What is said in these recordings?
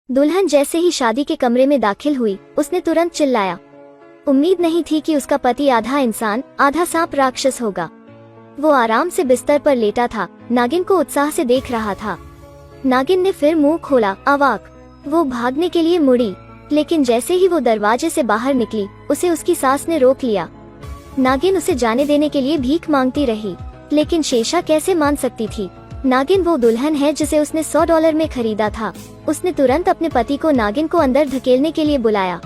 दुल्हन जैसे ही शादी के कमरे में दाखिल हुई, उसने तुरंत चिल्लाया। उम्मीद नहीं थी कि उसका पति आधा इंसान आधा सांप राक्षस होगा। वो आराम से बिस्तर पर लेटा था, नागिन को उत्साह से देख रहा था। नागिन ने फिर मुंह खोला, अवाक। वो भागने के लिए मुड़ी, लेकिन जैसे ही वो दरवाजे से बाहर निकली, उसे उसकी सास ने रोक लिया। नागिन उसे जाने देने के लिए भीख मांगती रही, लेकिन शेषा कैसे मान सकती थी। नागिन वो दुल्हन है जिसे उसने $100 में खरीदा था। उसने तुरंत अपने पति को नागिन को अंदर धकेलने के लिए बुलाया।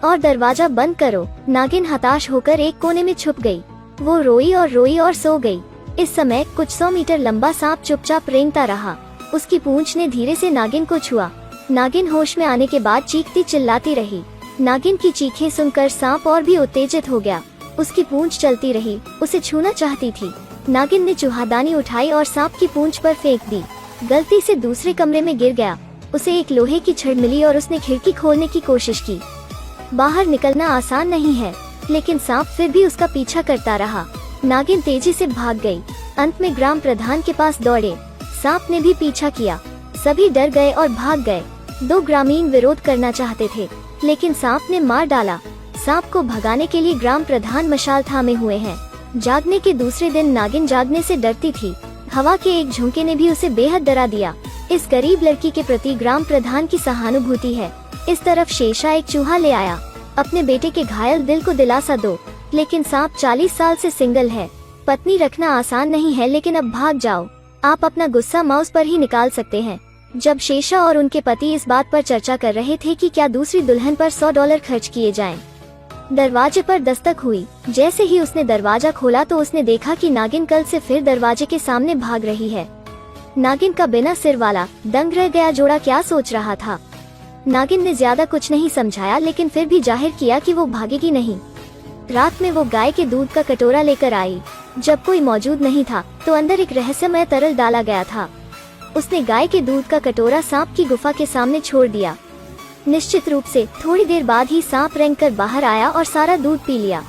और दरवाजा बंद करो। नागिन हताश होकर एक कोने में छुप गई। वो रोई और सो गई। इस समय कुछ 100 मीटर लंबा सांप चुपचाप रेंगता रहा। उसकी पूंछ ने धीरे से नागिन को छुआ। नागिन होश में आने के बाद चीखती चिल्लाती रही। नागिन की चीखें सुनकर सांप और भी उत्तेजित हो गया। उसकी पूंछ चलती रही, उसे छूना चाहती थी। नागिन ने चूहादानी उठाई और सांप की पूंछ पर फेंक दी। गलती से दूसरे कमरे में गिर गया। उसे एक लोहे की छड़ मिली और उसने खिड़की खोलने की कोशिश की। बाहर निकलना आसान नहीं है, लेकिन सांप फिर भी उसका पीछा करता रहा। नागिन तेजी से भाग गई। अंत में ग्राम प्रधान के पास दौड़े। सांप ने भी पीछा किया। सभी डर गए और भाग गए। 2 ग्रामीण विरोध करना चाहते थे, लेकिन सांप ने मार डाला। सांप को भगाने के लिए ग्राम प्रधान मशाल थामे हुए हैं। जागने के दूसरे दिन नागिन जागने से डरती थी। हवा के एक झोंके ने भी उसे बेहद डरा दिया। इस गरीब लड़की के प्रति ग्राम प्रधान की सहानुभूति है। इस तरफ शेषा एक चूहा ले आया। अपने बेटे के घायल दिल को दिलासा दो। लेकिन सांप 40 साल से सिंगल है। पत्नी रखना आसान नहीं है, लेकिन अब भाग जाओ। आप अपना गुस्सा माउस पर ही निकाल सकते हैं। जब शेषा और उनके पति इस बात पर चर्चा कर रहे थे कि क्या दूसरी दुल्हन पर $100 खर्च किए जाएं, दरवाजे पर दस्तक हुई। जैसे ही उसने दरवाजा खोला तो उसने देखा कि नागिन कल से फिर दरवाजे के सामने भाग रही है। नागिन का बिना सिर वाला दंग रह गया जोड़ा क्या सोच रहा था। नागिन ने ज्यादा कुछ नहीं समझाया, लेकिन फिर भी जाहिर किया कि वो भागेगी नहीं। रात में वो गाय के दूध का कटोरा लेकर आई। जब कोई मौजूद नहीं था तो अंदर एक रहस्यमय तरल डाला गया था। उसने गाय के दूध का कटोरा सांप की गुफा के सामने छोड़ दिया। निश्चित रूप से थोड़ी देर बाद ही सांप रेंगकर बाहर आया और सारा दूध पी लिया।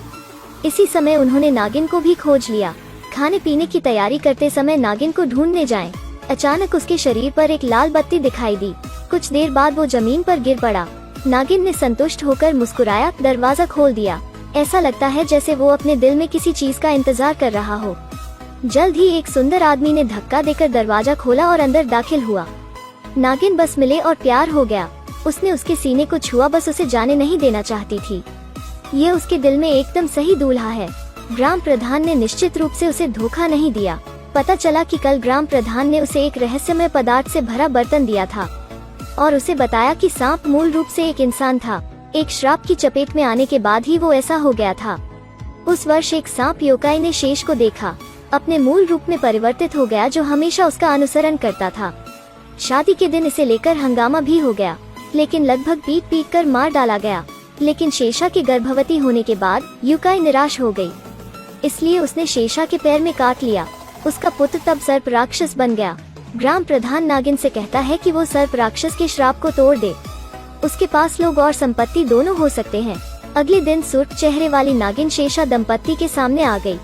इसी समय उन्होंने नागिन को भी खोज लिया। खाने पीने की तैयारी करते समय नागिन को ढूंढने जाएं। अचानक उसके शरीर पर एक लाल बत्ती दिखाई दी। कुछ देर बाद वो जमीन पर गिर पड़ा। नागिन ने संतुष्ट होकर मुस्कुराया, दरवाजा खोल दिया। ऐसा लगता है जैसे वो अपने दिल में किसी चीज का इंतजार कर रहा हो। जल्द ही एक सुंदर आदमी ने धक्का देकर दरवाजा खोला और अंदर दाखिल हुआ। नागिन बस मिले और प्यार हो गया। उसने उसके सीने को छुआ, बस उसे जाने नहीं देना चाहती थी। ये उसके दिल में एकदम सही दूल्हा है। ग्राम प्रधान ने निश्चित रूप से उसे धोखा नहीं दिया। पता चला कि कल ग्राम प्रधान ने उसे एक रहस्यमय पदार्थ से भरा बर्तन दिया था और उसे बताया कि सांप मूल रूप से एक इंसान था। एक श्राप की चपेट में आने के बाद ही वो ऐसा हो गया था। उस वर्ष एक सांप योकाई ने शेष को देखा। अपने मूल रूप में परिवर्तित हो गया, जो हमेशा उसका अनुसरण करता था। शादी के दिन इसे लेकर हंगामा भी हो गया, लेकिन लगभग पीट कर मार डाला गया। लेकिन शेषा के गर्भवती होने के बाद युकाई निराश हो गई, इसलिए उसने शेषा के पैर में काट लिया। उसका पुत्र तब सर्प राक्षस बन गया। ग्राम प्रधान नागिन से कहता है कि वो सर्प राक्षस के श्राप को तोड़ दे। उसके पास लोग और संपत्ति दोनों हो सकते हैं। अगले दिन सुर्ख चेहरे वाली नागिन शेषा दंपत्ति के सामने आ गई।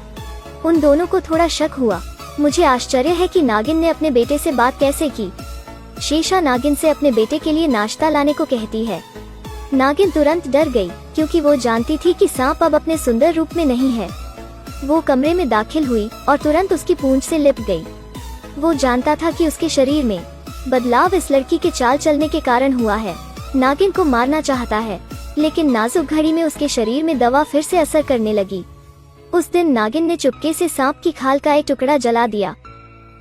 उन दोनों को थोड़ा शक हुआ। मुझे आश्चर्य है कि नागिन ने अपने बेटे से बात कैसे की। शेषा नागिन से अपने बेटे के लिए नाश्ता लाने को कहती है। नागिन तुरंत डर गई, क्योंकि वो जानती थी कि सांप अब अपने सुंदर रूप में नहीं है। वो कमरे में दाखिल हुई और तुरंत उसकी पूंछ से लिपट गई। वो जानता था कि उसके शरीर में बदलाव इस लड़की के चाल चलने के कारण हुआ है। नागिन को मारना चाहता है, लेकिन नाजुक घड़ी में उसके शरीर में दवा फिर से असर करने लगी। उस दिन नागिन ने चुपके से सांप की खाल का एक टुकड़ा जला दिया।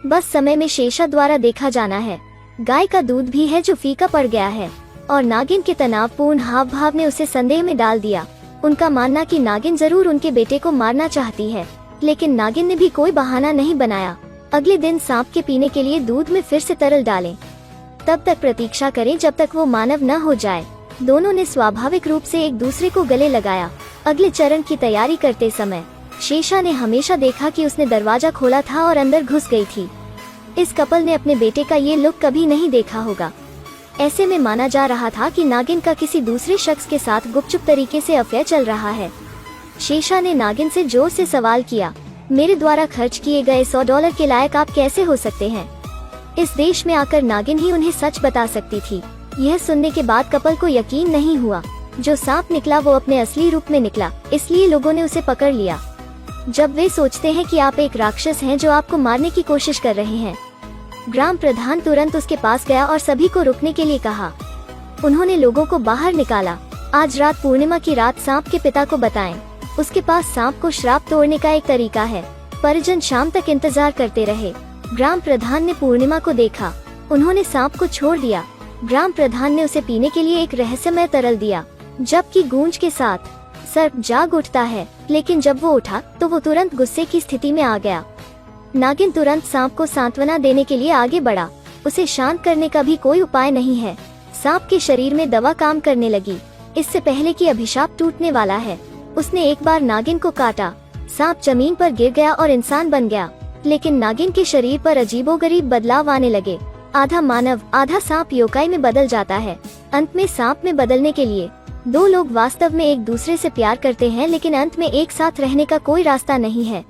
बस समय में शेषा द्वारा देखा जाना है। गाय का दूध भी है जो फीका पड़ गया है, और नागिन के तनावपूर्ण हाव भाव ने उसे संदेह में डाल दिया। उनका मानना कि नागिन जरूर उनके बेटे को मारना चाहती है, लेकिन नागिन ने भी कोई बहाना नहीं बनाया। अगले दिन सांप के पीने के लिए दूध में फिर से तरल डालें। तब तक प्रतीक्षा करें जब तक वो मानव न हो जाए। दोनों ने स्वाभाविक रूप से एक दूसरे को गले लगाया। अगले चरण की तैयारी करते समय शेषा ने हमेशा देखा कि उसने दरवाजा खोला था और अंदर घुस गई थी। इस कपल ने अपने बेटे का ये लुक कभी नहीं देखा होगा। ऐसे में माना जा रहा था कि नागिन का किसी दूसरे शख्स के साथ गुपचुप तरीके से अफेयर चल रहा है। शेषा ने नागिन से जोर से सवाल किया, मेरे द्वारा खर्च किए गए $100 के लायक आप कैसे हो सकते हैं? इस देश में आकर नागिन ही उन्हें सच बता सकती थी। यह सुनने के बाद कपल को यकीन नहीं हुआ। जो सांप निकला वो अपने असली रूप में निकला, इसलिए लोगों ने उसे पकड़ लिया। जब वे सोचते हैं कि आप एक राक्षस हैं जो आपको मारने की कोशिश कर रहे हैं, ग्राम प्रधान तुरंत उसके पास गया और सभी को रुकने के लिए कहा। उन्होंने लोगों को बाहर निकाला। आज रात पूर्णिमा की रात सांप के पिता को बताएं। उसके पास सांप को श्राप तोड़ने का एक तरीका है। परिजन शाम तक इंतजार करते रहे। ग्राम प्रधान ने पूर्णिमा को देखा। उन्होंने सांप को छोड़ दिया। ग्राम प्रधान ने उसे पीने के लिए एक रहस्यमय तरल दिया, जबकि गूंज के साथ सर्प जाग उठता है। लेकिन जब वो उठा तो वो तुरंत गुस्से की स्थिति में आ गया। नागिन तुरंत सांप को सांत्वना देने के लिए आगे बढ़ा। उसे शांत करने का भी कोई उपाय नहीं है। सांप के शरीर में दवा काम करने लगी। इससे पहले कि अभिशाप टूटने वाला है, उसने एक बार नागिन को काटा। सांप जमीन पर गिर गया और इंसान बन गया। लेकिन नागिन के शरीर पर अजीबोगरीब बदलाव आने लगे। आधा मानव आधा सांप योकाई में बदल जाता है। अंत में सांप में बदलने के लिए दो लोग वास्तव में एक दूसरे से प्यार करते हैं, लेकिन अंत में एक साथ रहने का कोई रास्ता नहीं है।